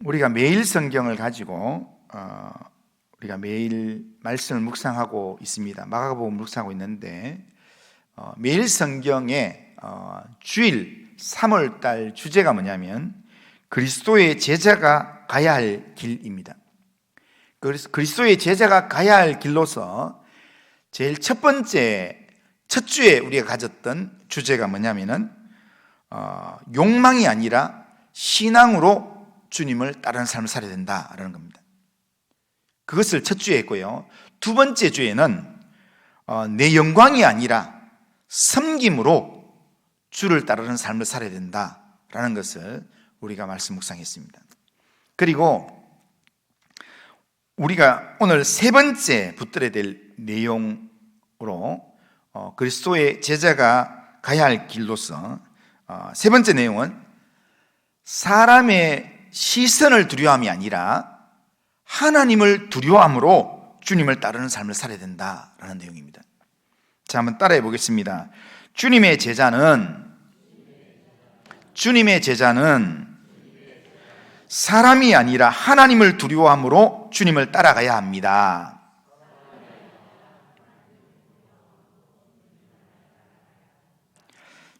우리가 매일 성경을 가지고 우리가 매일 말씀을 묵상하고 있습니다. 마가복음 묵상하고 있는데 매일 성경의 주일 3월달 주제가 뭐냐면 그리스도의 제자가 가야 할 길입니다. 그리스도의 제자가 가야 할 길로서 제일 첫 주에 우리가 가졌던 주제가 뭐냐면은 욕망이 아니라 신앙으로 주님을 따르는 삶을 살아야 된다라는 겁니다. 그것을 첫 주에 했고요. 두 번째 주에는 내 영광이 아니라 섬김으로 주를 따르는 삶을 살아야 된다라는 것을 우리가 말씀 묵상했습니다. 그리고 우리가 오늘 세 번째 붙들어야 될 내용으로 그리스도의 제자가 가야 할 길로서 세 번째 내용은 사람의 시선을 두려워함이 아니라 하나님을 두려워함으로 주님을 따르는 삶을 살아야 된다라는 내용입니다. 자, 한번 따라해 보겠습니다. 주님의 제자는 사람이 아니라 하나님을 두려워함으로 주님을 따라가야 합니다.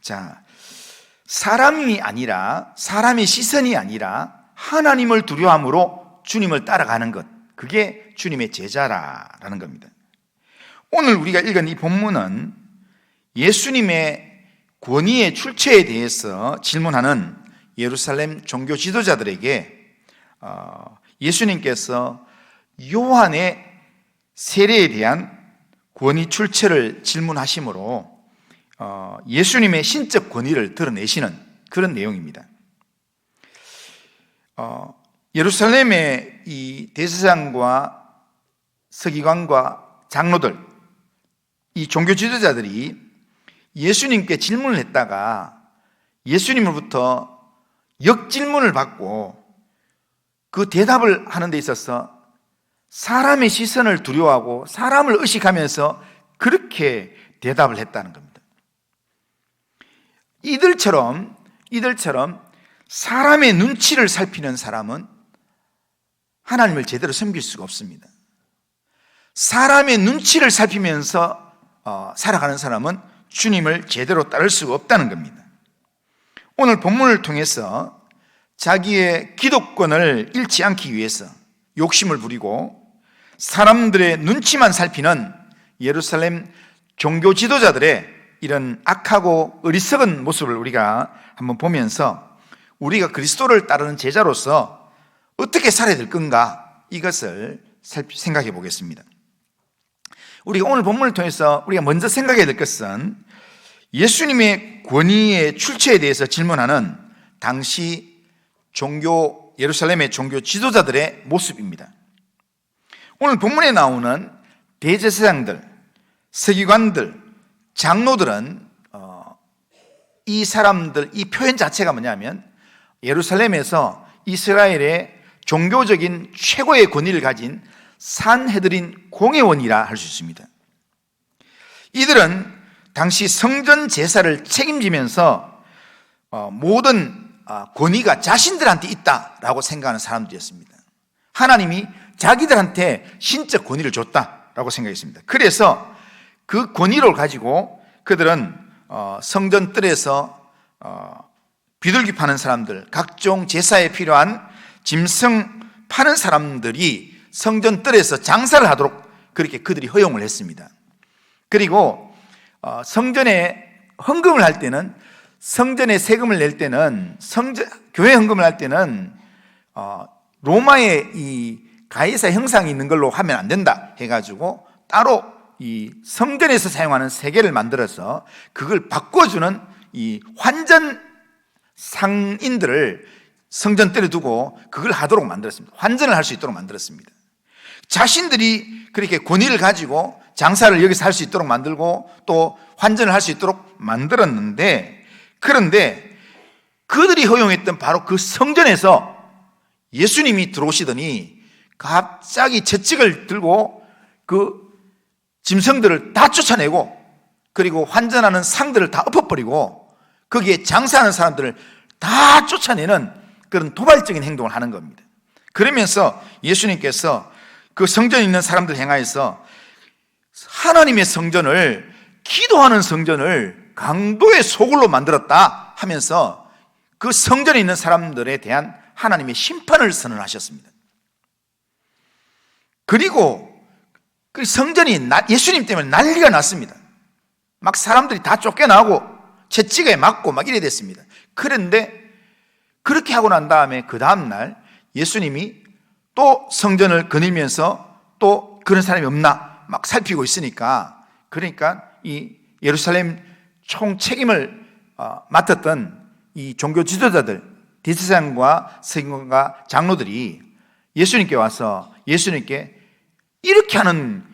자, 사람이 아니라, 사람의 시선이 아니라 하나님을 두려워함으로 주님을 따라가는 것, 그게 주님의 제자라는 겁니다. 오늘 우리가 읽은 이 본문은 예수님의 권위의 출처에 대해서 질문하는 예루살렘 종교 지도자들에게 예수님께서 요한의 세례에 대한 권위 출처를 질문하심으로 예수님의 신적 권위를 드러내시는 그런 내용입니다. 예루살렘의 이 대제사장과 서기관과 장로들, 이 종교 지도자들이 예수님께 질문을 했다가 예수님으로부터 역질문을 받고 그 대답을 하는 데 있어서 사람의 시선을 두려워하고 사람을 의식하면서 그렇게 대답을 했다는 겁니다. 이들처럼 사람의 눈치를 살피는 사람은 하나님을 제대로 섬길 수가 없습니다. 사람의 눈치를 살피면서 살아가는 사람은 주님을 제대로 따를 수가 없다는 겁니다. 오늘 본문을 통해서 자기의 기득권을 잃지 않기 위해서 욕심을 부리고 사람들의 눈치만 살피는 예루살렘 종교 지도자들의 이런 악하고 어리석은 모습을 우리가 한번 보면서 우리가 그리스도를 따르는 제자로서 어떻게 살아야 될 건가, 이것을 생각해 보겠습니다. 우리가 오늘 본문을 통해서 우리가 먼저 생각해야 될 것은 예수님의 권위의 출처에 대해서 질문하는 당시 예루살렘의 종교 지도자들의 모습입니다. 오늘 본문에 나오는 대제사장들, 서기관들, 장로들은 이 사람들, 이 표현 자체가 뭐냐면 예루살렘에서 이스라엘의 종교적인 최고의 권위를 가진 산헤드린 공회원이라 할 수 있습니다. 이들은 당시 성전 제사를 책임지면서 모든 권위가 자신들한테 있다라고 생각하는 사람들이었습니다. 하나님이 자기들한테 신적 권위를 줬다라고 생각했습니다. 그래서 그 권위를 가지고 그들은 성전 뜰에서 비둘기 파는 사람들, 각종 제사에 필요한 짐승 파는 사람들이 성전 뜰에서 장사를 하도록 그렇게 그들이 허용을 했습니다. 그리고 성전에 헌금을 할 때는, 성전에 세금을 낼 때는, 교회 헌금을 할 때는 로마의 이 가이사 형상이 있는 걸로 하면 안 된다 해가지고 따로 이 성전에서 사용하는 세계를 만들어서 그걸 바꿔주는 이 환전 상인들을 성전 뜰에 두고 그걸 하도록 만들었습니다. 환전을 할 수 있도록 만들었습니다. 자신들이 그렇게 권위를 가지고 장사를 여기서 할 수 있도록 만들고 또 환전을 할 수 있도록 만들었는데, 그런데 그들이 허용했던 바로 그 성전에서 예수님이 들어오시더니 갑자기 채찍을 들고 그 짐승들을 다 쫓아내고 그리고 환전하는 상들을 다 엎어버리고 거기에 장사하는 사람들을 다 쫓아내는 그런 도발적인 행동을 하는 겁니다. 그러면서 예수님께서 그 성전에 있는 사람들 향하여서 하나님의 성전을, 기도하는 성전을 강도의 소굴로 만들었다 하면서 그 성전에 있는 사람들에 대한 하나님의 심판을 선언하셨습니다. 그리고 그 성전이 예수님 때문에 난리가 났습니다. 막 사람들이 다 쫓겨나고 채찍에 맞고 막 이래 됐습니다. 그런데 그렇게 하고 난 다음에 그 다음날 예수님이 또 성전을 거닐면서 또 그런 사람이 없나 막 살피고 있으니까, 그러니까 이 예루살렘 총 책임을 맡았던 이 종교 지도자들, 대제사장과 서기관과 장로들이 예수님께 와서 예수님께 이렇게 하는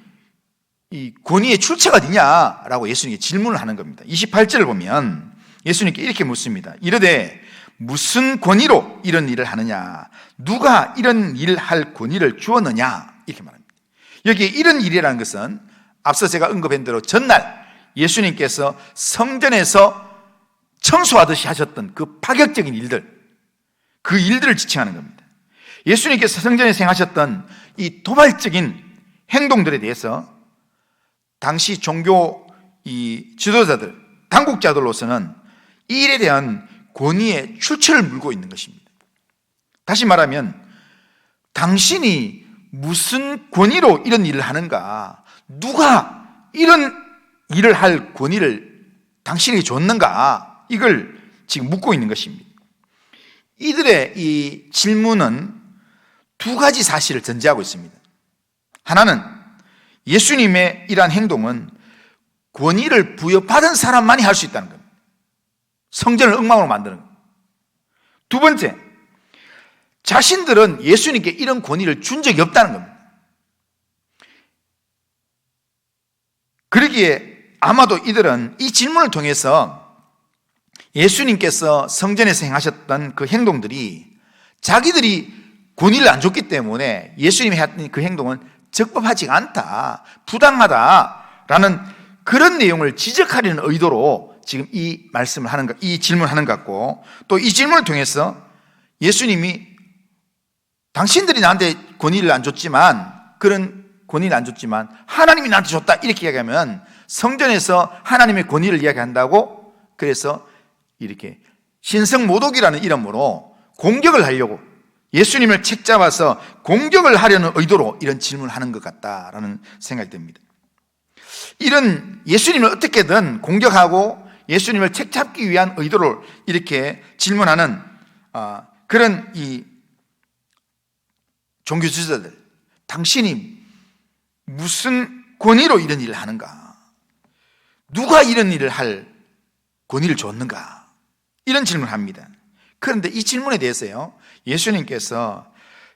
이 권위의 출처가 어디냐라고 예수님께 질문을 하는 겁니다. 28절을 보면 예수님께 이렇게 묻습니다. 이르되 무슨 권위로 이런 일을 하느냐? 누가 이런 일을 할 권위를 주었느냐? 이렇게 말합니다. 여기에 이런 일이라는 것은 앞서 제가 언급한 대로 전날 예수님께서 성전에서 청소하듯이 하셨던 그 파격적인 일들, 그 일들을 지칭하는 겁니다. 예수님께서 성전에서 행하셨던 이 도발적인 행동들에 대해서 당시 종교 이 지도자들, 당국자들로서는 이 일에 대한 권위의 출처를 물고 있는 것입니다. 다시 말하면 당신이 무슨 권위로 이런 일을 하는가, 누가 이런 일을 할 권위를 당신에게 줬는가, 이걸 지금 묻고 있는 것입니다. 이들의 이 질문은 두 가지 사실을 전제하고 있습니다. 하나는 예수님의 이러한 행동은 권위를 부여받은 사람만이 할 수 있다는 겁니다. 성전을 엉망으로 만드는 겁니다. 두 번째, 자신들은 예수님께 이런 권위를 준 적이 없다는 겁니다. 그러기에 아마도 이들은 이 질문을 통해서 예수님께서 성전에서 행하셨던 그 행동들이 자기들이 권위를 안 줬기 때문에 예수님이 했던 그 행동은 적법하지 않다, 부당하다라는 그런 내용을 지적하려는 의도로 지금 이 말씀을 하는 것, 이 질문을 하는 것 같고, 또 이 질문을 통해서 예수님이 당신들이 나한테 권위를 안 줬지만, 그런 권위를 안 줬지만 하나님이 나한테 줬다 이렇게 이야기하면 성전에서 하나님의 권위를 이야기한다고, 그래서 이렇게 신성모독이라는 이름으로 공격을 하려고, 예수님을 책잡아서 공격을 하려는 의도로 이런 질문을 하는 것 같다라는 생각이 듭니다. 이런 예수님을 어떻게든 공격하고 예수님을 책잡기 위한 의도를 이렇게 질문하는 그런 이 종교 지도자들, 당신이 무슨 권위로 이런 일을 하는가? 누가 이런 일을 할 권위를 줬는가? 이런 질문을 합니다. 그런데 이 질문에 대해서요, 예수님께서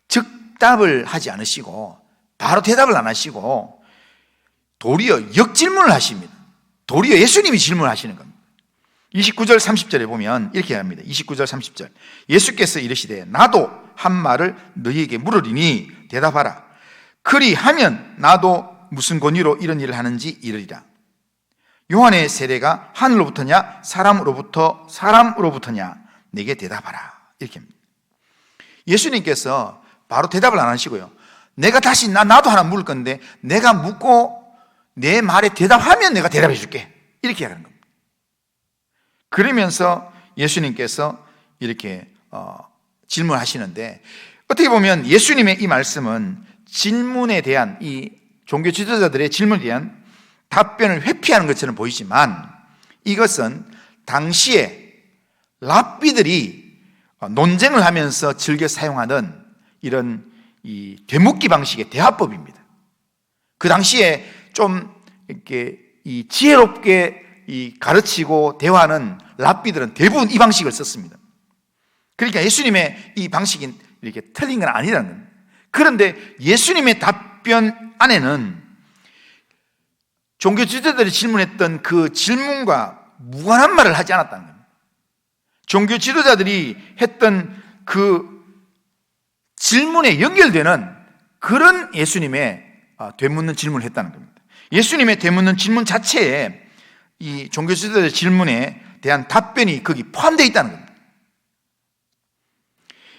즉답을 하지 않으시고 바로 대답을 안 하시고 도리어 역질문을 하십니다. 도리어 예수님이 질문하시는 겁니다. 29절 30절에 보면 이렇게 합니다. 29절 30절 예수께서 이르시되 나도 한 말을 너희에게 물으리니 대답하라. 그리하면 나도 무슨 권위로 이런 일을 하는지 이르리라. 요한의 세례가 하늘로부터냐 사람으로부터냐 내게 대답하라. 이렇게 합니다. 예수님께서 바로 대답을 안 하시고요, 내가 다시 나도 하나 물을 건데 내가 묻고 내 말에 대답하면 내가 대답해 줄게, 이렇게 하는 겁니다. 그러면서 예수님께서 이렇게 질문하시는데, 어떻게 보면 예수님의 이 말씀은 질문에 대한, 이 종교 지도자들의 질문에 대한 답변을 회피하는 것처럼 보이지만, 이것은 당시에 랍비들이 논쟁을 하면서 즐겨 사용하는 이런 이 되묻기 방식의 대화법입니다. 그 당시에 좀 이렇게 이 지혜롭게 이 가르치고 대화하는 랍비들은 대부분 이 방식을 썼습니다. 그러니까 예수님의 이 방식이 이렇게 틀린 건 아니라는 겁니다. 그런데 예수님의 답변 안에는 종교 지도자들이 질문했던 그 질문과 무관한 말을 하지 않았다는 겁니다. 종교 지도자들이 했던 그 질문에 연결되는 그런 예수님의 되묻는 질문을 했다는 겁니다. 예수님의 되묻는 질문 자체에 이 종교 지도자의 질문에 대한 답변이 거기 포함되어 있다는 겁니다.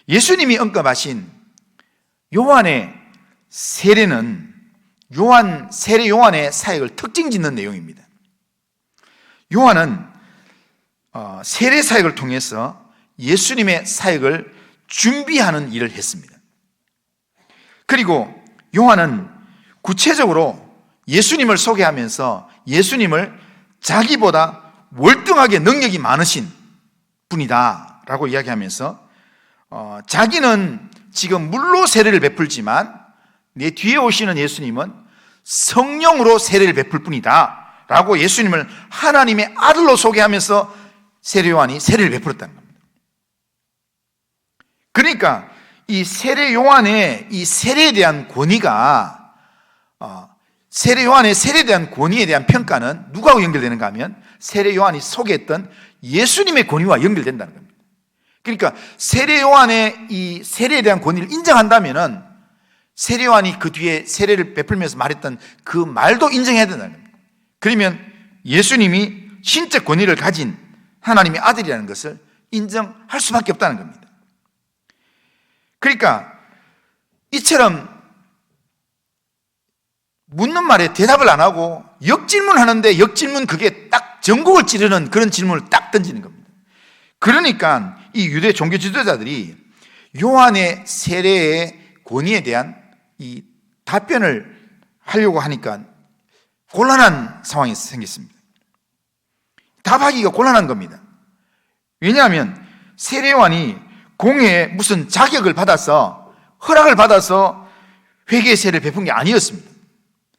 예수님이 언급하신 요한의 세례는 세례 요한의 사역을 특징 짓는 내용입니다. 요한은 세례 사역을 통해서 예수님의 사역을 준비하는 일을 했습니다. 그리고 요한은 구체적으로 예수님을 소개하면서 예수님을 자기보다 월등하게 능력이 많으신 분이다 라고 이야기하면서 자기는 지금 물로 세례를 베풀지만 내 뒤에 오시는 예수님은 성령으로 세례를 베풀 뿐이다 라고 예수님을 하나님의 아들로 소개하면서 세례 요한이 세례를 베풀었다는 겁니다. 그러니까 이 세례 요한의 이 세례에 대한 권위가 세례 요한의 세례에 대한 권위에 대한 평가는 누구하고 연결되는가 하면 세례 요한이 소개했던 예수님의 권위와 연결된다는 겁니다. 그러니까 세례 요한의 이 세례에 대한 권위를 인정한다면은 세례 요한이 그 뒤에 세례를 베풀면서 말했던 그 말도 인정해야 된다는 겁니다. 그러면 예수님이 신적 권위를 가진 하나님의 아들이라는 것을 인정할 수밖에 없다는 겁니다. 그러니까 이처럼 묻는 말에 대답을 안 하고 역질문하는데 역질문 그게 딱 전곡을 찌르는 그런 질문을 딱 던지는 겁니다. 그러니까 이 유대 종교 지도자들이 요한의 세례의 권위에 대한 이 답변을 하려고 하니까 곤란한 상황이 생겼습니다. 답하기가 곤란한 겁니다. 왜냐하면 세례 요한이 공회에 무슨 자격을 받아서 허락을 받아서 회개 세례를 베푼 게 아니었습니다.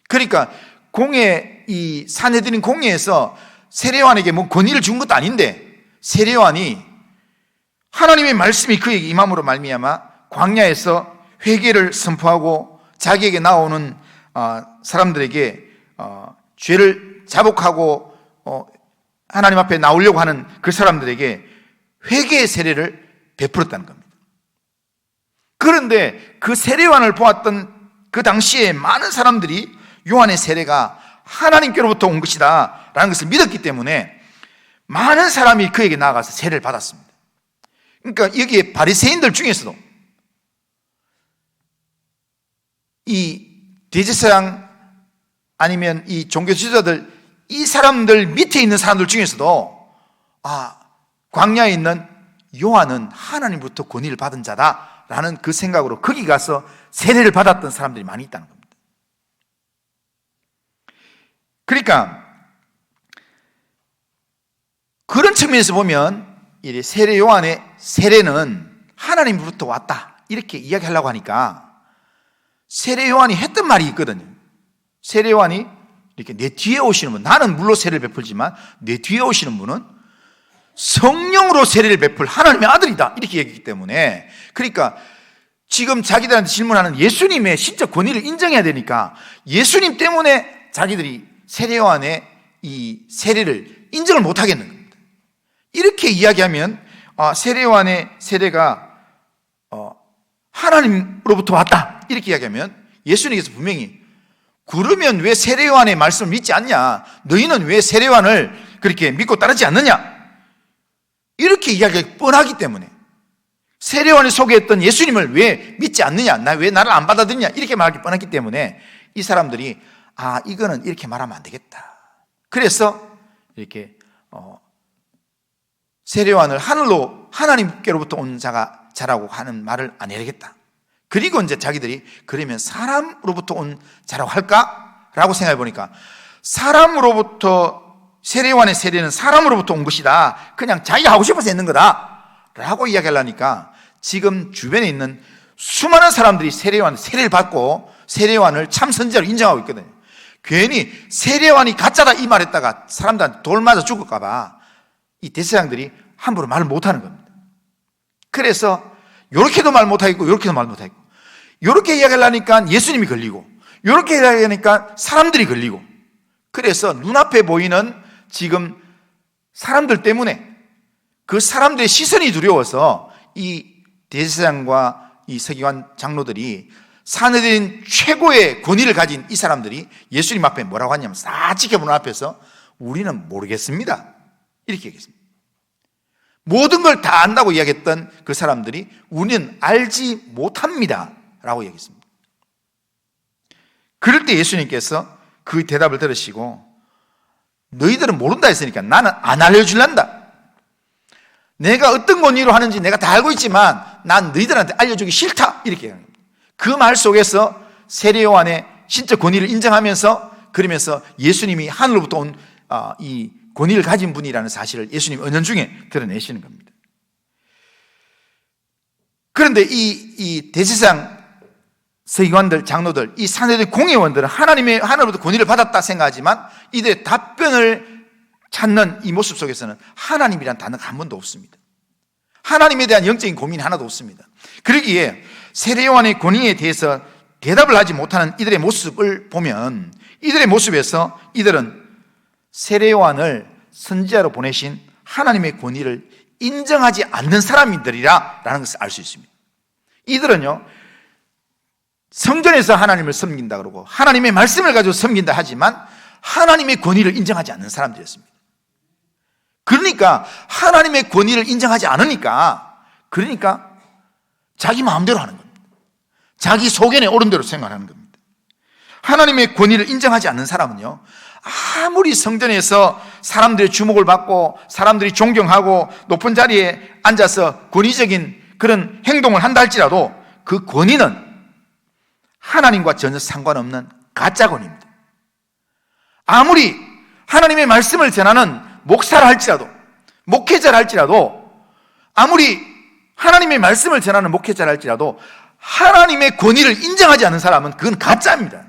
그러니까 공회 이 산헤드린 공회에서 세례 요한에게 뭐 권위를 준 것도 아닌데 세례 요한이 하나님의 말씀이 그에게 임함으로 말미암아 광야에서 회개를 선포하고 자기에게 나오는 사람들에게 죄를 자복하고 하나님 앞에 나오려고 하는 그 사람들에게 회개의 세례를 베풀었다는 겁니다. 그런데 그 세례 요한을 보았던 그 당시에 많은 사람들이 요한의 세례가 하나님께로부터 온 것이다 라는 것을 믿었기 때문에 많은 사람이 그에게 나아가서 세례를 받았습니다. 그러니까 여기에 바리새인들 중에서도 이 대제사장 아니면 이 종교 지도자들 이 사람들 밑에 있는 사람들 중에서도 광야에 있는 요한은 하나님부터 권위를 받은 자다라는 그 생각으로 거기 가서 세례를 받았던 사람들이 많이 있다는 겁니다. 그러니까 그런 측면에서 보면 세례 요한의 세례는 하나님으로부터 왔다 이렇게 이야기하려고 하니까 세례 요한이 했던 말이 있거든요. 세례 요한이 이렇게 내 뒤에 오시는 분, 나는 물로 세례를 베풀지만 내 뒤에 오시는 분은 성령으로 세례를 베풀 하나님의 아들이다 이렇게 얘기했기 때문에 그러니까 지금 자기들한테 질문하는 예수님의 신적 권위를 인정해야 되니까 예수님 때문에 자기들이 세례 요한의 이 세례를 인정을 못 하겠는 겁니다. 이렇게 이야기하면 세례 요한의 세례가 하나님으로부터 왔다 이렇게 이야기하면 예수님께서 분명히 그러면 왜 세례 요한의 말씀을 믿지 않냐? 너희는 왜 세례 요한을 그렇게 믿고 따르지 않느냐? 이렇게 이야기가 뻔하기 때문에 세례 요한이 소개했던 예수님을 왜 믿지 않느냐? 왜 나를 안 받아들이냐? 이렇게 말하기 뻔하기 때문에 이 사람들이 이거는 이렇게 말하면 안 되겠다. 그래서 이렇게 세례 요한을 하나님께로부터 온 자라고 하는 말을 안 해야겠다. 그리고 이제 자기들이 그러면 사람으로부터 온 자라고 할까? 라고 생각해 보니까 사람으로부터 세례 요한의 세례는 사람으로부터 온 것이다. 그냥 자기가 하고 싶어서 했는 거다. 라고 이야기하려니까 지금 주변에 있는 수많은 사람들이 세례 요한의 세례를 받고 세례 요한을 참 선지자로 인정하고 있거든요. 괜히 세례 요한이 가짜다 이 말했다가 사람들한테 돌 맞아 죽을까 봐 이 대제사장들이 함부로 말을 못하는 겁니다. 그래서 요렇게도 말 못하겠고 요렇게도 말 못하겠고 요렇게 이야기하려니까 예수님이 걸리고 요렇게 이야기하니까 사람들이 걸리고 그래서 눈앞에 보이는 지금 사람들 때문에 그 사람들의 시선이 두려워서 이 대제사장과 이 서기관 장로들이 산헤드린 최고의 권위를 가진 이 사람들이 예수님 앞에 뭐라고 하냐면 싹 지켜보는 앞에서 우리는 모르겠습니다 이렇게 얘기했습니다. 모든 걸 다 안다고 이야기했던 그 사람들이 우리는 알지 못합니다 라고 얘기했습니다. 그럴 때 예수님께서 그 대답을 들으시고 너희들은 모른다 했으니까 나는 안 알려줄란다. 내가 어떤 권위로 하는지 내가 다 알고 있지만 난 너희들한테 알려주기 싫다. 이렇게 얘기합니다. 그 말 속에서 세례 요한의 신적 권위를 인정하면서 그러면서 예수님이 하늘로부터 온 이 권위를 가진 분이라는 사실을 예수님 은연중에 드러내시는 겁니다. 그런데 이 대제사장 서기관들, 장로들, 이 사내들 공회원들은 하나님으로부터 권위를 받았다 생각하지만 이들의 답변을 찾는 이 모습 속에서는 하나님이란 단어가 한 번도 없습니다. 하나님에 대한 영적인 고민이 하나도 없습니다. 그러기에 세례 요한의 권위에 대해서 대답을 하지 못하는 이들의 모습을 보면 이들의 모습에서 이들은 세례 요한을 선지자로 보내신 하나님의 권위를 인정하지 않는 사람들이라 라는 것을 알 수 있습니다. 이들은요, 성전에서 하나님을 섬긴다 그러고 하나님의 말씀을 가지고 섬긴다 하지만 하나님의 권위를 인정하지 않는 사람들이었습니다. 그러니까 하나님의 권위를 인정하지 않으니까 자기 마음대로 하는 겁니다. 자기 소견에 옳은 대로 생각하는 겁니다. 하나님의 권위를 인정하지 않는 사람은요, 아무리 성전에서 사람들의 주목을 받고 사람들이 존경하고 높은 자리에 앉아서 권위적인 그런 행동을 한다 할지라도 그 권위는 하나님과 전혀 상관없는 가짜 권위입니다. 아무리 하나님의 말씀을 전하는 목사라 할지라도, 목회자라 할지라도, 아무리 하나님의 말씀을 전하는 목회자라 할지라도 하나님의 권위를 인정하지 않는 사람은 그건 가짜입니다.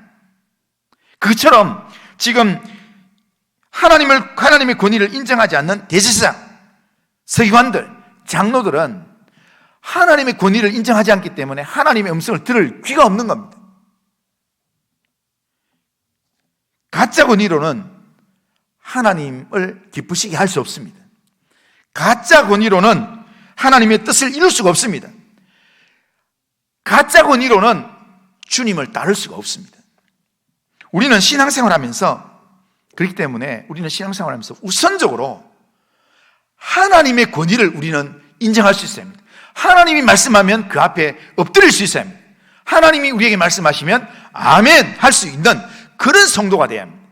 그처럼 지금 하나님의 권위를 인정하지 않는 대제사장, 서기관들, 장로들은 하나님의 권위를 인정하지 않기 때문에 하나님의 음성을 들을 귀가 없는 겁니다. 가짜 권위로는 하나님을 기쁘시게 할 수 없습니다. 가짜 권위로는 하나님의 뜻을 이룰 수가 없습니다. 가짜 권위로는 주님을 따를 수가 없습니다. 우리는 신앙생활 하면서, 그렇기 때문에 우리는 신앙생활 하면서 우선적으로 하나님의 권위를 우리는 인정할 수 있어야 합니다. 하나님이 말씀하면 그 앞에 엎드릴 수 있어야 합니다. 하나님이 우리에게 말씀하시면 아멘 할 수 있는 그런 성도가 되어야 합니다.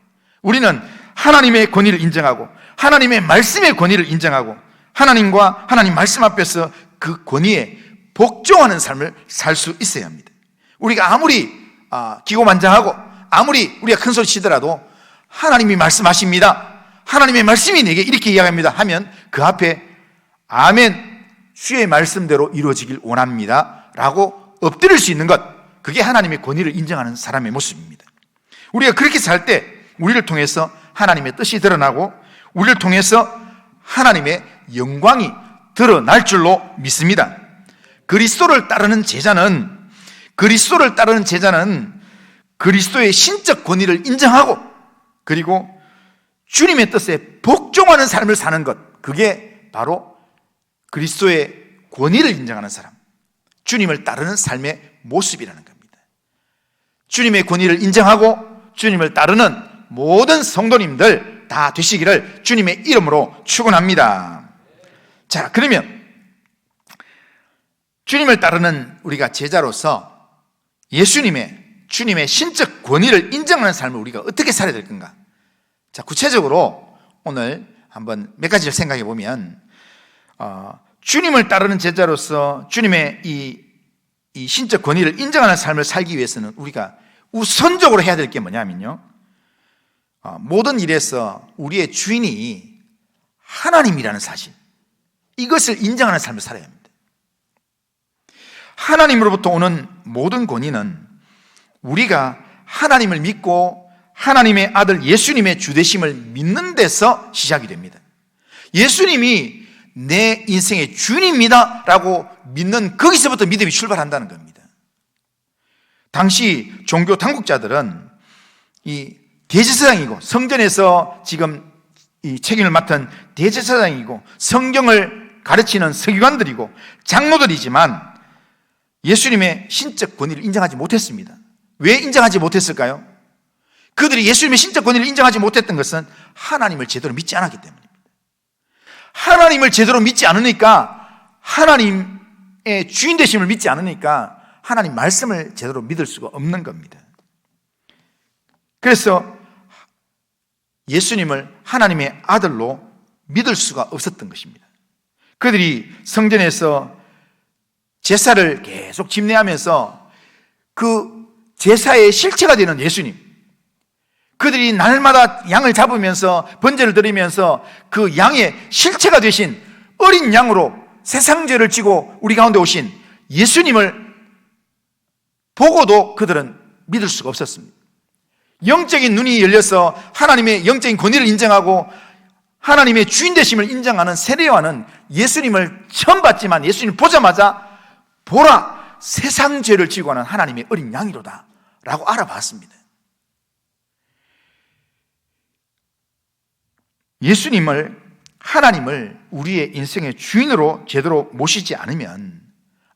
우리는 하나님의 권위를 인정하고 하나님의 말씀의 권위를 인정하고 하나님과 하나님 말씀 앞에서 그 권위에 복종하는 삶을 살 수 있어야 합니다. 우리가 아무리 기고만장하고 아무리 우리가 큰 소리 치더라도 하나님이 말씀하십니다, 하나님의 말씀이 내게 이렇게 이야기합니다 하면 그 앞에 아멘, 주의 말씀대로 이루어지길 원합니다 라고 엎드릴 수 있는 것, 그게 하나님의 권위를 인정하는 사람의 모습입니다. 우리가 그렇게 살 때 우리를 통해서 하나님의 뜻이 드러나고 우리를 통해서 하나님의 영광이 드러날 줄로 믿습니다. 그리스도를 따르는 제자는 그리스도의 신적 권위를 인정하고 그리고 주님의 뜻에 복종하는 삶을 사는 것, 그게 바로 그리스도의 권위를 인정하는 사람, 주님을 따르는 삶의 모습이라는 겁니다. 주님의 권위를 인정하고 주님을 따르는 모든 성도님들 다 되시기를 주님의 이름으로 축원합니다. 자, 그러면 주님을 따르는 우리가 제자로서 주님의 신적 권위를 인정하는 삶을 우리가 어떻게 살아야 될 건가? 자, 구체적으로 오늘 한번 몇 가지를 생각해 보면, 주님을 따르는 제자로서 주님의 이 신적 권위를 인정하는 삶을 살기 위해서는 우리가 우선적으로 해야 될 게 뭐냐면요, 모든 일에서 우리의 주인이 하나님이라는 사실, 이것을 인정하는 삶을 살아야 합니다. 하나님으로부터 오는 모든 권위는 우리가 하나님을 믿고 하나님의 아들 예수님의 주되심을 믿는 데서 시작이 됩니다. 예수님이 내 인생의 주인입니다 라고 믿는 거기서부터 믿음이 출발한다는 겁니다. 당시 종교 당국자들은 이 대제사장이고 성전에서 지금 이 책임을 맡은 대제사장이고 성경을 가르치는 서기관들이고 장로들이지만 예수님의 신적 권위를 인정하지 못했습니다. 왜 인정하지 못했을까요? 그들이 예수님의 신적 권위를 인정하지 못했던 것은 하나님을 제대로 믿지 않았기 때문입니다. 하나님을 제대로 믿지 않으니까, 하나님의 주인 되심을 믿지 않으니까 하나님 말씀을 제대로 믿을 수가 없는 겁니다. 그래서 예수님을 하나님의 아들로 믿을 수가 없었던 것입니다. 그들이 성전에서 제사를 계속 집례하면서 그 제사의 실체가 되는 예수님, 그들이 날마다 양을 잡으면서 번제를 드리면서 그 양의 실체가 되신 어린 양으로 세상 죄를 지고 우리 가운데 오신 예수님을 보고도 그들은 믿을 수가 없었습니다. 영적인 눈이 열려서 하나님의 영적인 권위를 인정하고 하나님의 주인 되심을 인정하는 세례요한은 예수님을 처음 봤지만 예수님을 보자마자 보라, 세상 죄를 지고 하는 하나님의 어린 양이로다 라고 알아봤습니다. 예수님을, 하나님을 우리의 인생의 주인으로 제대로 모시지 않으면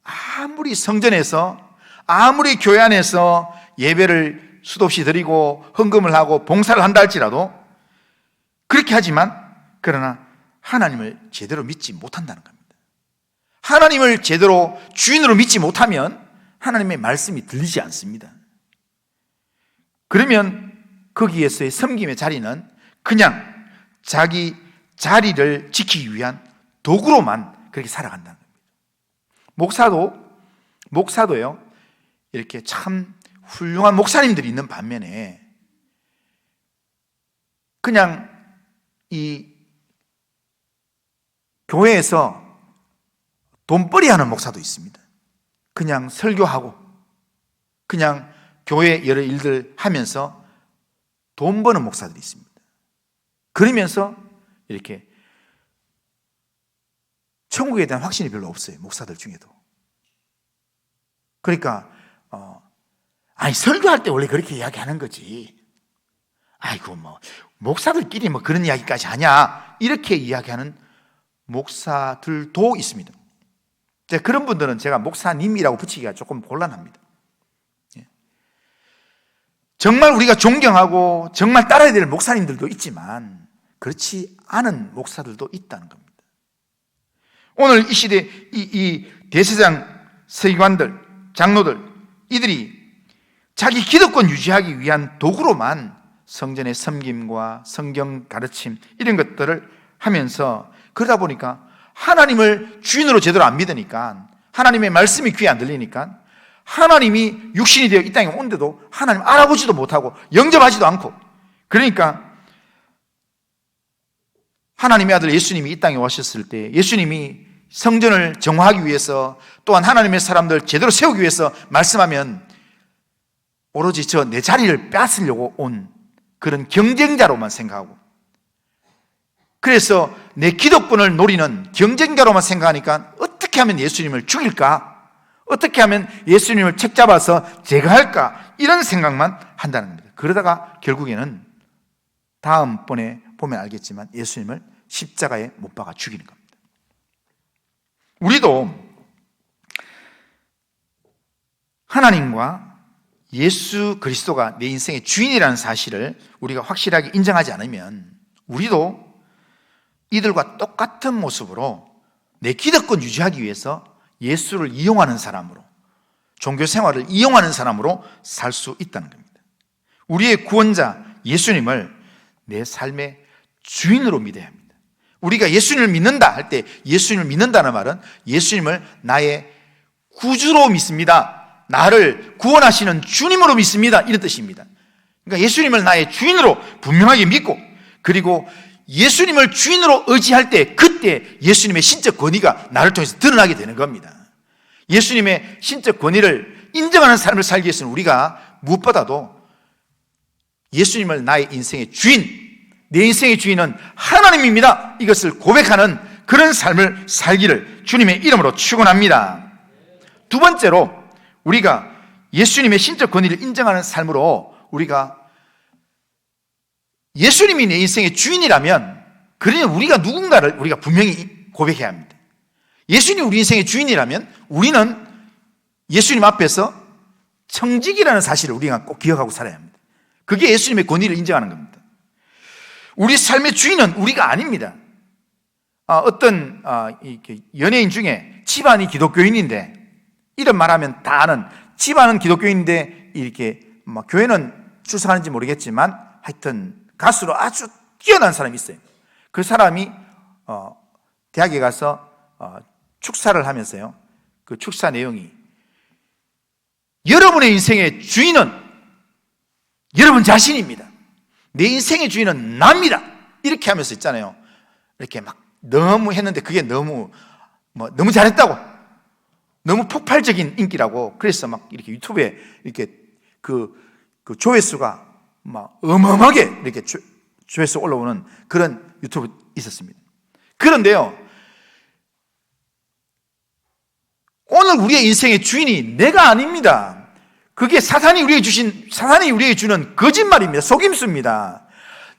아무리 성전에서, 아무리 교회 안에서 예배를 수도 없이 드리고 헌금을 하고 봉사를 한다 할지라도 그렇게 하지만 그러나 하나님을 제대로 믿지 못한다는 겁니다. 하나님을 제대로 주인으로 믿지 못하면 하나님의 말씀이 들리지 않습니다. 그러면 거기에서의 섬김의 자리는 그냥 자기 자리를 지키기 위한 도구로만 그렇게 살아간다는 겁니다. 목사도요, 이렇게 참 훌륭한 목사님들이 있는 반면에 그냥 이 교회에서 돈벌이 하는 목사도 있습니다. 그냥 설교하고 그냥 교회 여러 일들 하면서 돈 버는 목사들이 있습니다. 그러면서 이렇게 천국에 대한 확신이 별로 없어요. 목사들 중에도. 그러니까 설교할 때 원래 그렇게 이야기하는 거지. 아이고 목사들끼리 그런 이야기까지 하냐 이렇게 이야기하는 목사들도 있습니다. 그런 분들은 제가 목사님이라고 붙이기가 조금 곤란합니다. 정말 우리가 존경하고 정말 따라야 될 목사님들도 있지만 그렇지 않은 목사들도 있다는 겁니다. 오늘 이 시대 이 대제사장, 서기관들, 장로들, 이들이 자기 기득권 유지하기 위한 도구로만 성전의 섬김과 성경 가르침 이런 것들을 하면서 그러다 보니까 하나님을 주인으로 제대로 안 믿으니까 하나님의 말씀이 귀에 안 들리니까 하나님이 육신이 되어 이 땅에 온데도 하나님 알아보지도 못하고 영접하지도 않고 그러니까 하나님의 아들 예수님이 이 땅에 오셨을 때 예수님이 성전을 정화하기 위해서 또한 하나님의 사람들 제대로 세우기 위해서 말씀하면 오로지 내 자리를 뺏으려고 온 그런 경쟁자로만 생각하고 그래서 내 기득권을 노리는 경쟁자로만 생각하니까 어떻게 하면 예수님을 죽일까? 어떻게 하면 예수님을 책잡아서 제거할까? 이런 생각만 한다는 겁니다. 그러다가 결국에는 다음번에 보면 알겠지만 예수님을 십자가에 못 박아 죽이는 겁니다. 우리도 하나님과 예수 그리스도가 내 인생의 주인이라는 사실을 우리가 확실하게 인정하지 않으면 우리도 이들과 똑같은 모습으로 내 기득권 유지하기 위해서 예수를 이용하는 사람으로 종교 생활을 이용하는 사람으로 살 수 있다는 겁니다. 우리의 구원자 예수님을 내 삶의 주인으로 믿어야 합니다. 우리가 예수님을 믿는다 할 때 예수님을 믿는다는 말은 예수님을 나의 구주로 믿습니다. 나를 구원하시는 주님으로 믿습니다. 이런 뜻입니다. 그러니까 예수님을 나의 주인으로 분명하게 믿고 그리고 예수님을 주인으로 의지할 때 그때 예수님의 신적 권위가 나를 통해서 드러나게 되는 겁니다. 예수님의 신적 권위를 인정하는 삶을 살기 위해서는 우리가 무엇보다도 예수님을 나의 인생의 주인, 내 인생의 주인은 하나님입니다. 이것을 고백하는 그런 삶을 살기를 주님의 이름으로 축원합니다. 두 번째로 우리가 예수님의 신적 권위를 인정하는 삶으로 우리가 예수님이 내 인생의 주인이라면 그러면 우리가 누군가를 우리가 분명히 고백해야 합니다. 예수님이 우리 인생의 주인이라면 우리는 예수님 앞에서 청직이라는 사실을 우리가 꼭 기억하고 살아야 합니다. 그게 예수님의 권위를 인정하는 겁니다. 우리 삶의 주인은 우리가 아닙니다. 어떤 연예인 중에 집안이 기독교인인데 이런 말하면 다 아는, 집안은 기독교인인데 이렇게 교회는 출석하는지 모르겠지만 하여튼 가수로 아주 뛰어난 사람이 있어요. 그 사람이 대학에 가서 축사를 하면서요, 그 축사 내용이 여러분의 인생의 주인은 여러분 자신입니다. 내 인생의 주인은 납니다. 이렇게 하면서 있잖아요. 이렇게 막 너무 했는데 그게 너무 잘했다고, 너무 폭발적인 인기라고. 그래서 막 이렇게 유튜브에 이렇게 그 조회수가 막 어마어마하게 이렇게 조회수 올라오는 그런 유튜브 있었습니다. 그런데요, 오늘 우리의 인생의 주인이 내가 아닙니다. 그게 사탄이 우리에게 주는 거짓말입니다. 속임수입니다.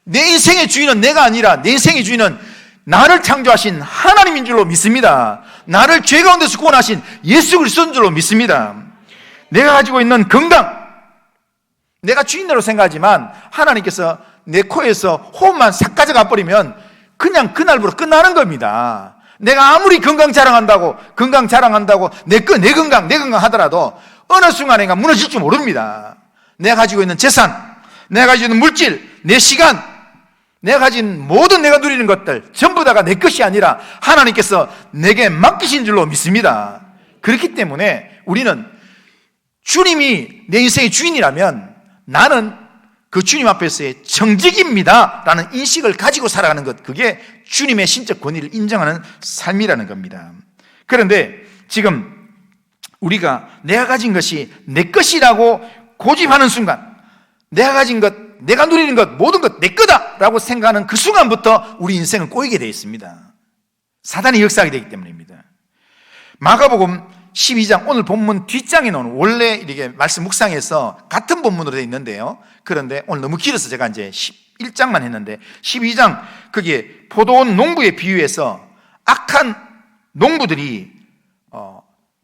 내 인생의 주인은 내가 아니라 내 인생의 주인은 나를 창조하신 하나님인 줄로 믿습니다. 나를 죄 가운데서 구원하신 예수 그리스도인 줄로 믿습니다. 내가 가지고 있는 건강, 내가 주인으로 생각하지만 하나님께서 내 코에서 호흡만 싹 가져가 버리면 그냥 그날부터 끝나는 겁니다. 내가 아무리 건강 자랑한다고 내 건강 하더라도 어느 순간인가 무너질 줄 모릅니다. 내가 가지고 있는 재산, 내가 가지고 있는 물질, 내 시간, 내가 가진 모든 내가 누리는 것들 전부 다가 내 것이 아니라 하나님께서 내게 맡기신 줄로 믿습니다. 그렇기 때문에 우리는 주님이 내 인생의 주인이라면 나는 그 주님 앞에서의 청직입니다 라는 인식을 가지고 살아가는 것, 그게 주님의 신적 권위를 인정하는 삶이라는 겁니다. 그런데 지금 우리가 내가 가진 것이 내 것이라고 고집하는 순간, 내가 가진 것, 내가 누리는 것, 모든 것 내 거다라고 생각하는 그 순간부터 우리 인생은 꼬이게 되어 있습니다. 사단이 역사하게 되기 때문입니다. 마가복음 12장, 오늘 본문 뒷장에 나오는, 원래 이렇게 말씀 묵상해서 같은 본문으로 되어 있는데요, 그런데 오늘 너무 길어서 제가 이제 11장만 했는데 12장, 그게 포도원 농부에 비유해서 악한 농부들이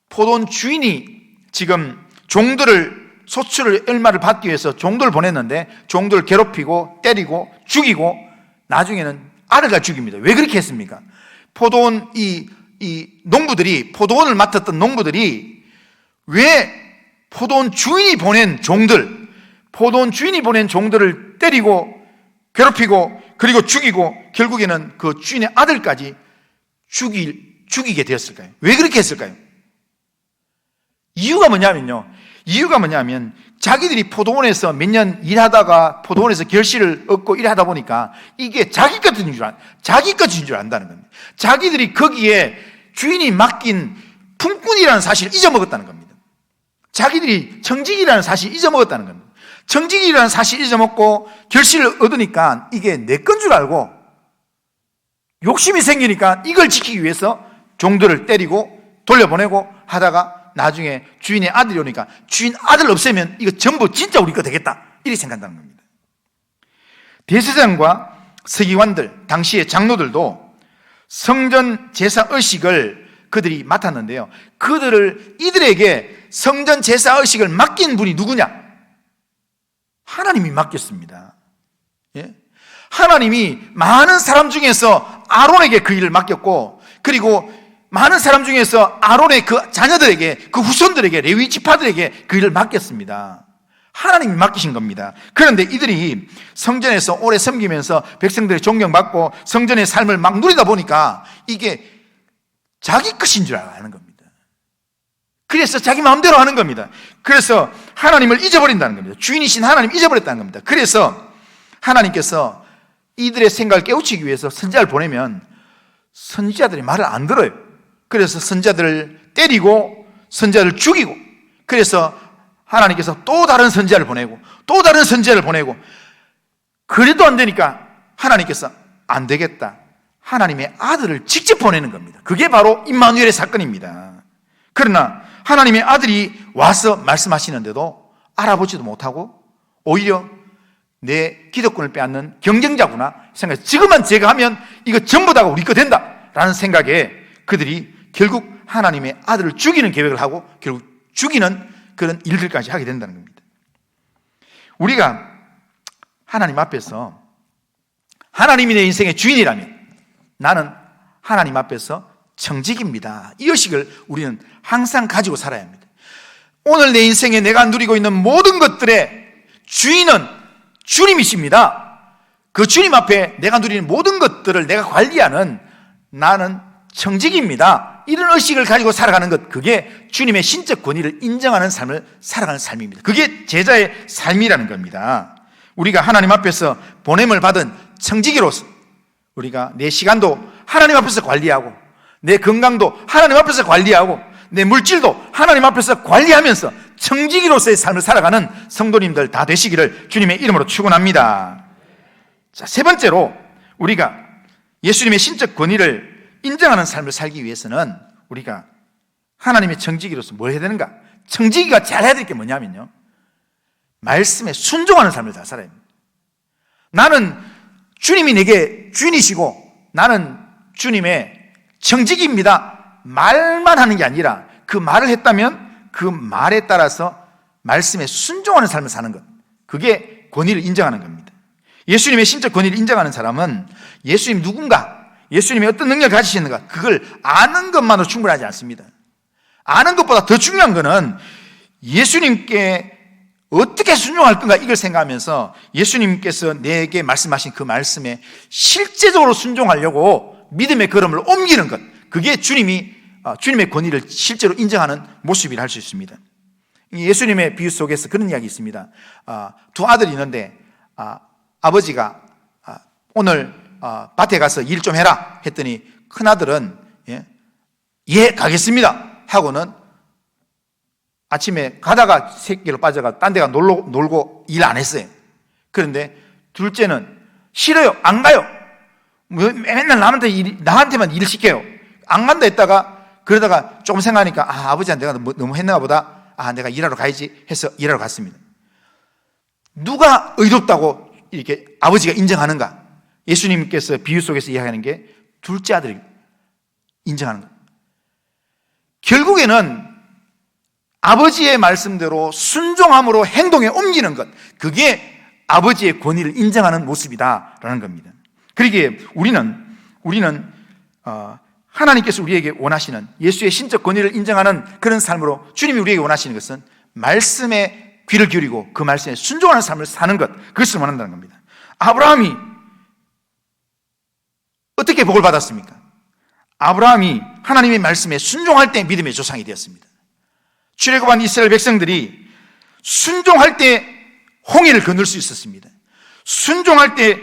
포도원 주인이 지금 종들을, 소출을 얼마를 받기 위해서 종들을 보냈는데 종들을 괴롭히고 때리고 죽이고 나중에는 아들을 죽입니다. 왜 그렇게 했습니까? 포도원 이 농부들이, 포도원을 맡았던 농부들이 왜 포도원 주인이 보낸 종들을 때리고 괴롭히고 그리고 죽이고 결국에는 그 주인의 아들까지 죽이게 되었을까요? 왜 그렇게 했을까요? 이유가 뭐냐면 자기들이 포도원에서 몇 년 일하다가 포도원에서 결실을 얻고 일하다 보니까 이게 자기 것인 줄 안다는 겁니다. 자기들이 거기에 주인이 맡긴 품꾼이라는 사실을 잊어먹었다는 겁니다. 자기들이 청직이라는 사실을 잊어먹었다는 겁니다. 청직이라는 사실을 잊어먹고 결실을 얻으니까 이게 내 건 줄 알고 욕심이 생기니까 이걸 지키기 위해서 종들을 때리고 돌려보내고 하다가 나중에 주인의 아들이 오니까 주인 아들 없애면 이거 전부 진짜 우리 거 되겠다, 이렇게 생각한다는 겁니다. 대제사장과 서기관들, 당시의 장로들도 성전 제사 의식을 그들이 맡았는데요, 이들에게 성전 제사 의식을 맡긴 분이 누구냐? 하나님이 맡겼습니다. 예? 하나님이 많은 사람 중에서 아론에게 그 일을 맡겼고, 그리고 많은 사람 중에서 아론의 그 자녀들에게, 그 후손들에게, 레위 지파들에게 그 일을 맡겼습니다. 하나님이 맡기신 겁니다. 그런데 이들이 성전에서 오래 섬기면서 백성들의 존경받고 성전의 삶을 막 누리다 보니까 이게 자기 것인 줄 아는 겁니다. 그래서 자기 마음대로 하는 겁니다. 그래서 하나님을 잊어버린다는 겁니다. 주인이신 하나님 잊어버렸다는 겁니다. 그래서 하나님께서 이들의 생각을 깨우치기 위해서 선지자를 보내면 선지자들이 말을 안 들어요. 그래서 선지자들을 때리고 선지자를 죽이고, 그래서 하나님께서 또 다른 선지자를 보내고 또 다른 선지자를 보내고, 그래도 안 되니까 하나님께서 안 되겠다, 하나님의 아들을 직접 보내는 겁니다. 그게 바로 임마누엘의 사건입니다. 그러나 하나님의 아들이 와서 말씀하시는데도 알아보지도 못하고 오히려 내 기득권을 빼앗는 경쟁자구나 생각해서 지금만 제가 하면 이거 전부 다가 우리 거 된다라는 생각에 그들이 결국 하나님의 아들을 죽이는 계획을 하고 결국 죽이는 그런 일들까지 하게 된다는 겁니다. 우리가 하나님 앞에서, 하나님이 내 인생의 주인이라면 나는 하나님 앞에서 청직입니다, 이 의식을 우리는 항상 가지고 살아야 합니다. 오늘 내 인생에 내가 누리고 있는 모든 것들의 주인은 주님이십니다. 그 주님 앞에 내가 누리는 모든 것들을 내가 관리하는 나는 청직입니다. 이런 의식을 가지고 살아가는 것, 그게 주님의 신적 권위를 인정하는 삶을 살아가는 삶입니다. 그게 제자의 삶이라는 겁니다. 우리가 하나님 앞에서 보냄을 받은 청지기로서 우리가 내 시간도 하나님 앞에서 관리하고, 내 건강도 하나님 앞에서 관리하고, 내 물질도 하나님 앞에서 관리하면서 청지기로서의 삶을 살아가는 성도님들 다 되시기를 주님의 이름으로 축원합니다. 자, 세 번째로 우리가 예수님의 신적 권위를 인정하는 삶을 살기 위해서는 우리가 하나님의 청지기로서 뭘 해야 되는가? 청지기가 잘해야 될 게 뭐냐면요, 말씀에 순종하는 삶을 다 살아야 합니다. 나는 주님이 내게 주인이시고 나는 주님의 청지기입니다. 말만 하는 게 아니라 그 말을 했다면 그 말에 따라서 말씀에 순종하는 삶을 사는 것, 그게 권위를 인정하는 겁니다. 예수님의 신적 권위를 인정하는 사람은 예수님 누군가, 예수님이 어떤 능력을 가지시는가, 그걸 아는 것만으로 충분하지 않습니다. 아는 것보다 더 중요한 것은 예수님께 어떻게 순종할 건가, 이걸 생각하면서 예수님께서 내게 말씀하신 그 말씀에 실제적으로 순종하려고 믿음의 걸음을 옮기는 것, 그게 주님의 권위를 실제로 인정하는 모습이라 할 수 있습니다. 예수님의 비유 속에서 그런 이야기 있습니다. 두 아들이 있는데 아버지가 오늘 밭에 가서 일 좀 해라 했더니 큰아들은 예 가겠습니다 하고는 아침에 가다가 새끼로 빠져가 딴 데가 놀고 일 안 했어요. 그런데 둘째는 싫어요, 안 가요. 맨날 나한테만 일 시켜요. 안 간다 했다가 그러다가 조금 생각하니까 아버지한테 내가 너무 했나 보다, 내가 일하러 가야지 해서 일하러 갔습니다. 누가 의롭다고 이렇게 아버지가 인정하는가? 예수님께서 비유 속에서 이야기하는 게 둘째 아들이 인정하는 것. 결국에는 아버지의 말씀대로 순종함으로 행동에 옮기는 것, 그게 아버지의 권위를 인정하는 모습이다라는 겁니다. 그러기에 우리는 하나님께서 우리에게 원하시는 예수의 신적 권위를 인정하는 그런 삶으로 주님이 우리에게 원하시는 것은 말씀에 귀를 기울이고 그 말씀에 순종하는 삶을 사는 것, 그것을 원한다는 겁니다. 아브라함이 어떻게 복을 받았습니까? 아브라함이 하나님의 말씀에 순종할 때 믿음의 조상이 되었습니다. 출애굽한 이스라엘 백성들이 순종할 때 홍해를 건널 수 있었습니다. 순종할 때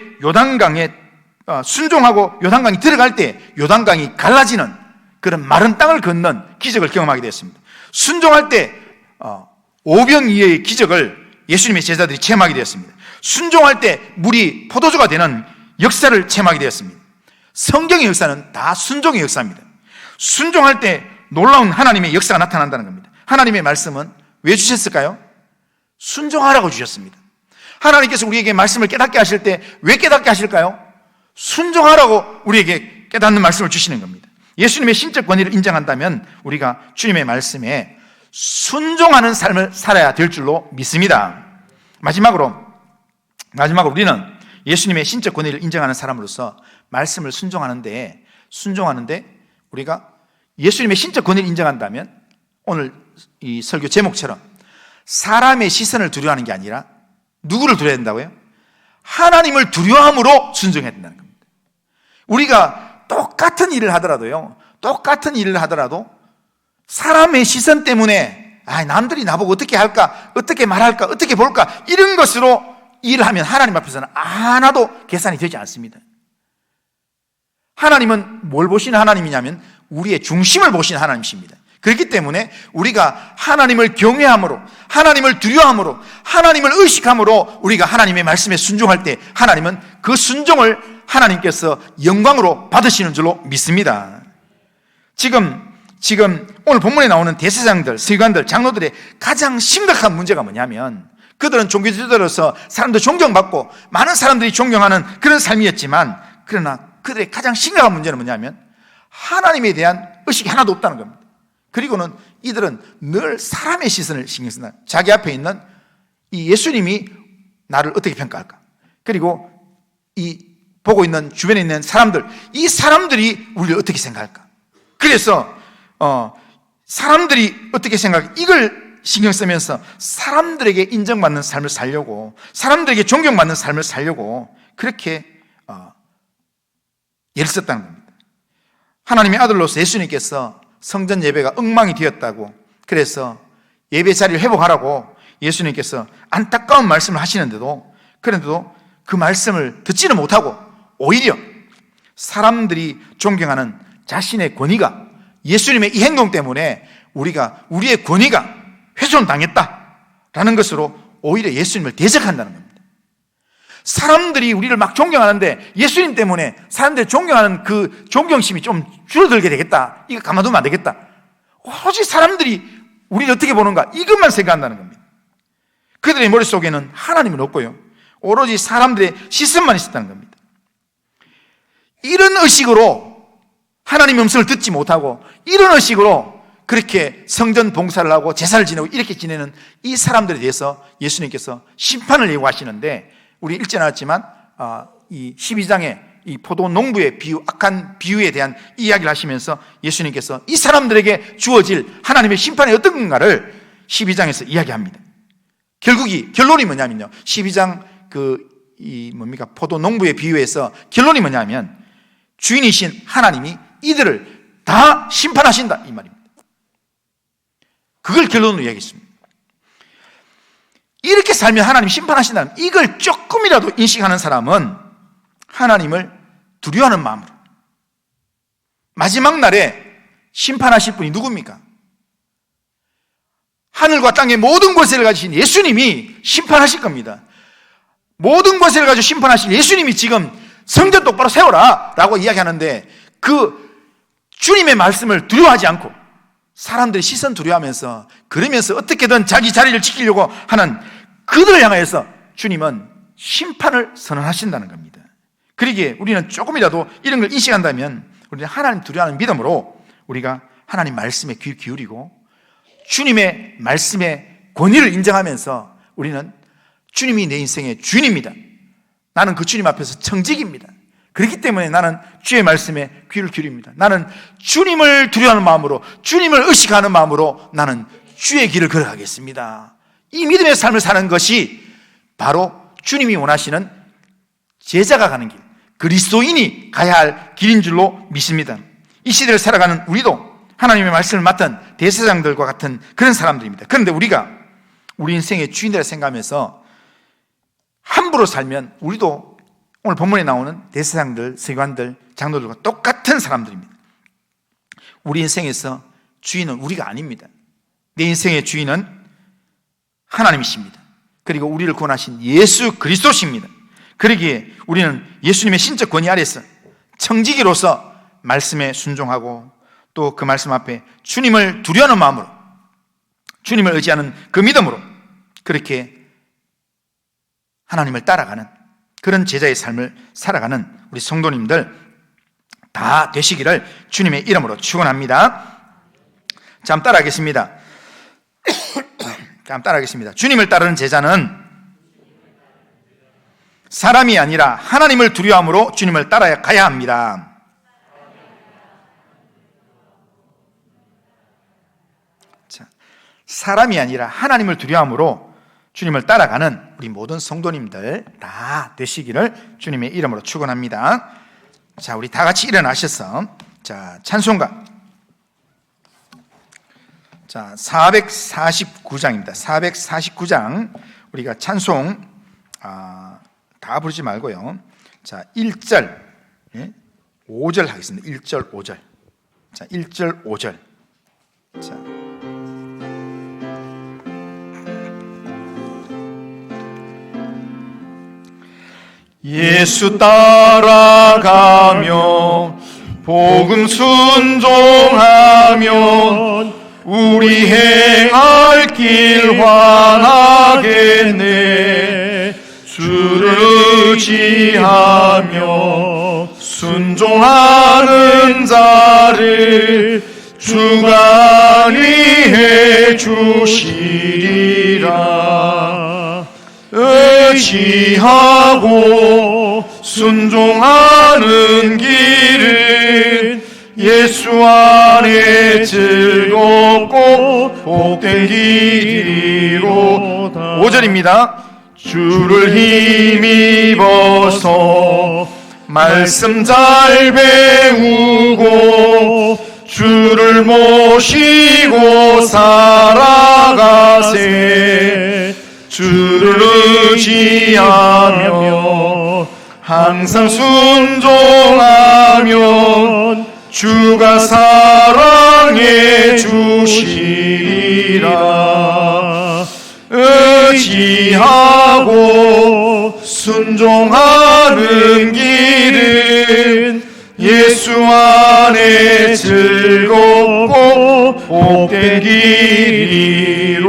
순종하고 요단강이 들어갈 때 요단강이 갈라지는 그런 마른 땅을 걷는 기적을 경험하게 되었습니다. 순종할 때 오병이어의 기적을 예수님의 제자들이 체험하게 되었습니다. 순종할 때 물이 포도주가 되는 역사를 체험하게 되었습니다. 성경의 역사는 다 순종의 역사입니다. 순종할 때 놀라운 하나님의 역사가 나타난다는 겁니다. 하나님의 말씀은 왜 주셨을까요? 순종하라고 주셨습니다. 하나님께서 우리에게 말씀을 깨닫게 하실 때 왜 깨닫게 하실까요? 순종하라고 우리에게 깨닫는 말씀을 주시는 겁니다. 예수님의 신적 권위를 인정한다면 우리가 주님의 말씀에 순종하는 삶을 살아야 될 줄로 믿습니다. 마지막으로 우리는 예수님의 신적 권위를 인정하는 사람으로서 말씀을 순종하는데 우리가 예수님의 신적 권위를 인정한다면 오늘 이 설교 제목처럼 사람의 시선을 두려워하는 게 아니라 누구를 두려워야 된다고요? 하나님을 두려워함으로 순종해야 된다는 겁니다. 우리가 똑같은 일을 하더라도 사람의 시선 때문에 남들이 나보고 어떻게 할까, 어떻게 말할까, 어떻게 볼까, 이런 것으로 일을 하면 하나님 앞에서는 하나도 계산이 되지 않습니다. 하나님은 뭘 보시는 하나님이냐면 우리의 중심을 보시는 하나님이십니다. 그렇기 때문에 우리가 하나님을 경외함으로, 하나님을 두려워함으로, 하나님을 의식함으로 우리가 하나님의 말씀에 순종할 때 하나님은 그 순종을 하나님께서 영광으로 받으시는 줄로 믿습니다. 지금 오늘 본문에 나오는 대제사장들, 서기관들, 장로들의 가장 심각한 문제가 뭐냐면 그들은 종교지도로서 사람들 존경받고 많은 사람들이 존경하는 그런 삶이었지만, 그러나 그들의 가장 심각한 문제는 뭐냐면 하나님에 대한 의식이 하나도 없다는 겁니다. 그리고는 이들은 늘 사람의 시선을 신경 쓴다. 자기 앞에 있는 이 예수님이 나를 어떻게 평가할까? 그리고 이 보고 있는 주변에 있는 사람들, 이 사람들이 우리를 어떻게 생각할까? 그래서 사람들이 어떻게 생각할까? 이걸 신경 쓰면서 사람들에게 인정받는 삶을 살려고, 사람들에게 존경받는 삶을 살려고 그렇게 애를 썼다는 겁니다. 하나님의 아들로서 예수님께서 성전 예배가 엉망이 되었다고, 그래서 예배 자리를 회복하라고 예수님께서 안타까운 말씀을 하시는데도, 그런데도 그 말씀을 듣지는 못하고 오히려 사람들이 존경하는 자신의 권위가, 예수님의 이 행동 때문에 우리의 권위가 훼손당했다라는 것으로 오히려 예수님을 대적한다는 겁니다. 사람들이 우리를 막 존경하는데 예수님 때문에 사람들이 존경하는 그 존경심이 좀 줄어들게 되겠다, 이거 가만두면 안 되겠다, 오로지 사람들이 우리를 어떻게 보는가 이것만 생각한다는 겁니다. 그들의 머릿속에는 하나님은 없고요, 오로지 사람들의 시선만 있었다는 겁니다. 이런 의식으로 하나님의 음성을 듣지 못하고, 이런 의식으로 그렇게 성전 봉사를 하고 제사를 지내고 이렇게 지내는 이 사람들에 대해서 예수님께서 심판을 예고하시는데, 우리 읽지 않았지만 이 12장의 이 포도 농부의 비유, 악한 비유에 대한 이야기를 하시면서 예수님께서 이 사람들에게 주어질 하나님의 심판이 어떤 건가를 12장에서 이야기합니다. 결론이 뭐냐면요, 12장 포도 농부의 비유에서 결론이 뭐냐면, 주인이신 하나님이 이들을 다 심판하신다, 이 말입니다. 그걸 결론으로 이야기했습니다. 이렇게 살면 하나님 심판하신다는, 이걸 조금이라도 인식하는 사람은 하나님을 두려워하는 마음으로, 마지막 날에 심판하실 분이 누굽니까? 하늘과 땅의 모든 권세를 가지신 예수님이 심판하실 겁니다. 모든 권세를 가지고 심판하실 예수님이 지금 성전 똑바로 세워라 라고 이야기하는데, 그 주님의 말씀을 두려워하지 않고 사람들의 시선 두려워하면서, 그러면서 어떻게든 자기 자리를 지키려고 하는 그들을 향하여서 주님은 심판을 선언하신다는 겁니다. 그러기에 우리는 조금이라도 이런 걸 인식한다면, 우리는 하나님 두려워하는 믿음으로 우리가 하나님 말씀에 귀 기울이고 주님의 말씀의 권위를 인정하면서, 우리는 주님이 내 인생의 주인입니다, 나는 그 주님 앞에서 청직입니다, 그렇기 때문에 나는 주의 말씀에 귀를 기울입니다, 나는 주님을 두려워하는 마음으로, 주님을 의식하는 마음으로 나는 주의 길을 걸어가겠습니다, 이 믿음의 삶을 사는 것이 바로 주님이 원하시는 제자가 가는 길, 그리스도인이 가야 할 길인 줄로 믿습니다. 이 시대를 살아가는 우리도 하나님의 말씀을 맡은 대제사장들과 같은 그런 사람들입니다. 그런데 우리가 우리 인생의 주인이라 생각하면서 함부로 살면 우리도 오늘 본문에 나오는 대제사장들, 서기관들, 장로들과 똑같은 사람들입니다. 우리 인생에서 주인은 우리가 아닙니다. 내 인생의 주인은 하나님이십니다. 그리고 우리를 구원하신 예수 그리스도십니다. 그러기에 우리는 예수님의 신적 권위 아래서 청지기로서 말씀에 순종하고, 또 그 말씀 앞에 주님을 두려워하는 마음으로, 주님을 의지하는 그 믿음으로 그렇게 하나님을 따라가는 그런 제자의 삶을 살아가는 우리 성도님들 다 되시기를 주님의 이름으로 축원합니다. 자, 한번 따라하겠습니다. 자, 한번 따라하겠습니다. 주님을 따르는 제자는 사람이 아니라 하나님을 두려워함으로 주님을 따라가야 합니다. 자, 사람이 아니라 하나님을 두려워함으로 주님을 따라가는 우리 모든 성도님들 다 되시기를 주님의 이름으로 축원합니다. 자, 우리 다 같이 일어나셔서 자, 찬송가 449장입니다. 449장 우리가 찬송 다 부르지 말고요. 자, 1절, 5절 하겠습니다. 1절, 5절. 자, 1절, 5절. 자. 예수 따라가며 복음 순종하면 우리 행할 길 환하겠네. 주를 의지하며 순종하는 자를 주가 위해 주시리라. 의지하고 순종하는 길은 예수 안에 즐겁고 복된 길이로다. 5절입니다. 주를 힘입어서 말씀 잘 배우고 주를 모시고 살아가세. 주를 의지하며 항상 순종하면 주가 사랑해 주시리라. 의지하고 순종하는 길은 예수 안에 즐겁고 복된 길이로다.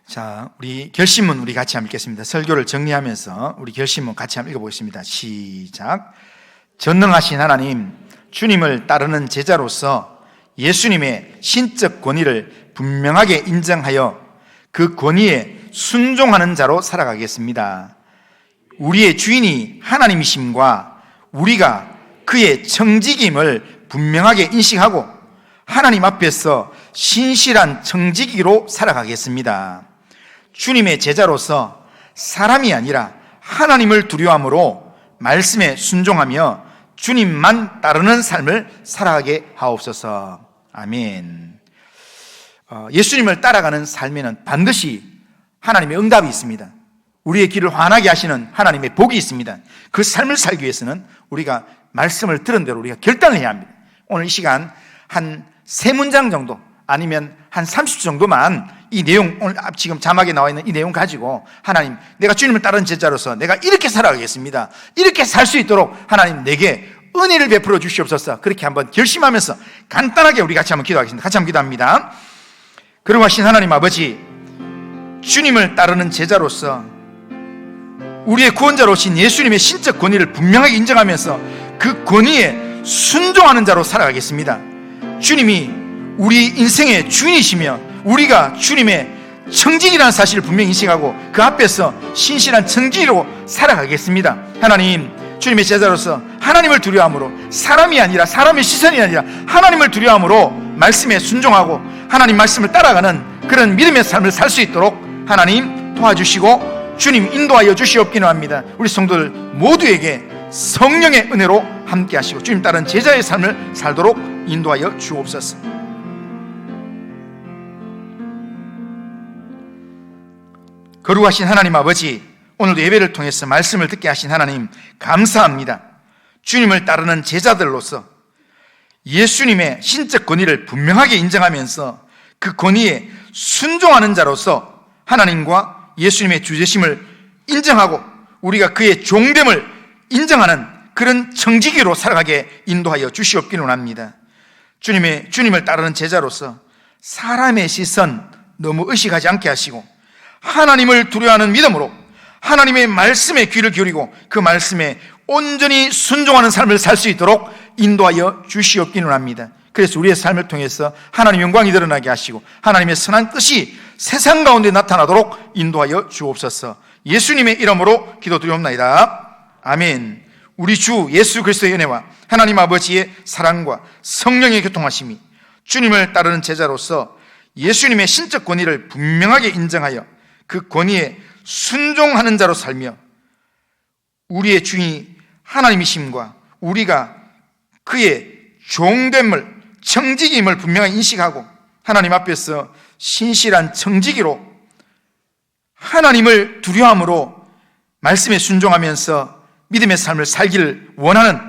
자, 우리 결심문 우리 같이 한번 읽겠습니다. 설교를 정리하면서 우리 결심문 같이 한번 읽어보겠습니다. 시작. 전능하신 하나님, 주님을 따르는 제자로서 예수님의 신적 권위를 분명하게 인정하여 그 권위에 순종하는 자로 살아가겠습니다. 우리의 주인이 하나님이심과 우리가 그의 청지기임을 분명하게 인식하고 하나님 앞에서 신실한 청지기로 살아가겠습니다. 주님의 제자로서 사람이 아니라 하나님을 두려워함으로 말씀에 순종하며 주님만 따르는 삶을 살아가게 하옵소서. 아멘. 예수님을 따라가는 삶에는 반드시 하나님의 응답이 있습니다. 우리의 길을 환하게 하시는 하나님의 복이 있습니다. 그 삶을 살기 위해서는 우리가 말씀을 들은 대로 우리가 결단을 해야 합니다. 오늘 이 시간 한 3문장 정도 아니면 한 30초 정도만 이 내용, 오늘 지금 자막에 나와 있는 이 내용 가지고 하나님, 내가 주님을 따르는 제자로서 내가 이렇게 살아가겠습니다. 이렇게 살 수 있도록 하나님 내게 은혜를 베풀어 주시옵소서. 그렇게 한번 결심하면서 간단하게 우리 같이 한번 기도하겠습니다. 같이 한번 기도합니다. 거룩하신 하나님 아버지, 주님을 따르는 제자로서 우리의 구원자로신 예수님의 신적 권위를 분명하게 인정하면서 그 권위에 순종하는 자로 살아가겠습니다. 주님이 우리 인생의 주인이시며 우리가 주님의 청지기라는 사실을 분명히 인식하고 그 앞에서 신실한 청지기로 살아가겠습니다. 하나님, 주님의 제자로서 하나님을 두려워함으로, 사람이 아니라 사람의 시선이 아니라 하나님을 두려워함으로 말씀에 순종하고 하나님 말씀을 따라가는 그런 믿음의 삶을 살 수 있도록 하나님 도와주시고 주님 인도하여 주시옵기는 합니다. 우리 성도들 모두에게 성령의 은혜로 함께 하시고 주님 따른 제자의 삶을 살도록 인도하여 주옵소서. 거룩하신 하나님 아버지, 오늘도 예배를 통해서 말씀을 듣게 하신 하나님 감사합니다. 주님을 따르는 제자들로서 예수님의 신적 권위를 분명하게 인정하면서 그 권위에 순종하는 자로서 하나님과 예수님의 주제심을 인정하고 우리가 그의 종됨을 인정하는 그런 청지기로 살아가게 인도하여 주시옵기를 합니다. 주님을 따르는 제자로서 사람의 시선 너무 의식하지 않게 하시고 하나님을 두려워하는 믿음으로 하나님의 말씀에 귀를 기울이고 그 말씀에 온전히 순종하는 삶을 살 수 있도록 인도하여 주시옵기를 합니다. 그래서 우리의 삶을 통해서 하나님의 영광이 드러나게 하시고 하나님의 선한 뜻이 세상 가운데 나타나도록 인도하여 주옵소서. 예수님의 이름으로 기도드리옵나이다. 아멘. 우리 주 예수 그리스도의 은혜와 하나님 아버지의 사랑과 성령의 교통하심이 주님을 따르는 제자로서 예수님의 신적 권위를 분명하게 인정하여 그 권위에 순종하는 자로 살며 우리의 주인이 하나님이심과 우리가 그의 종됨을 청지기임을 분명히 인식하고 하나님 앞에서 신실한 청지기로 하나님을 두려워함으로 말씀에 순종하면서 믿음의 삶을 살기를 원하는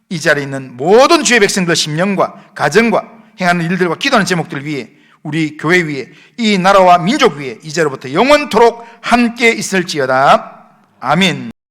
이 자리에 있는 모든 주의 백성들 심령과 가정과 행하는 일들과 기도하는 제목들 위해 우리 교회 위에 이 나라와 민족 위에 이제로부터 영원토록 함께 있을지어다. 아멘.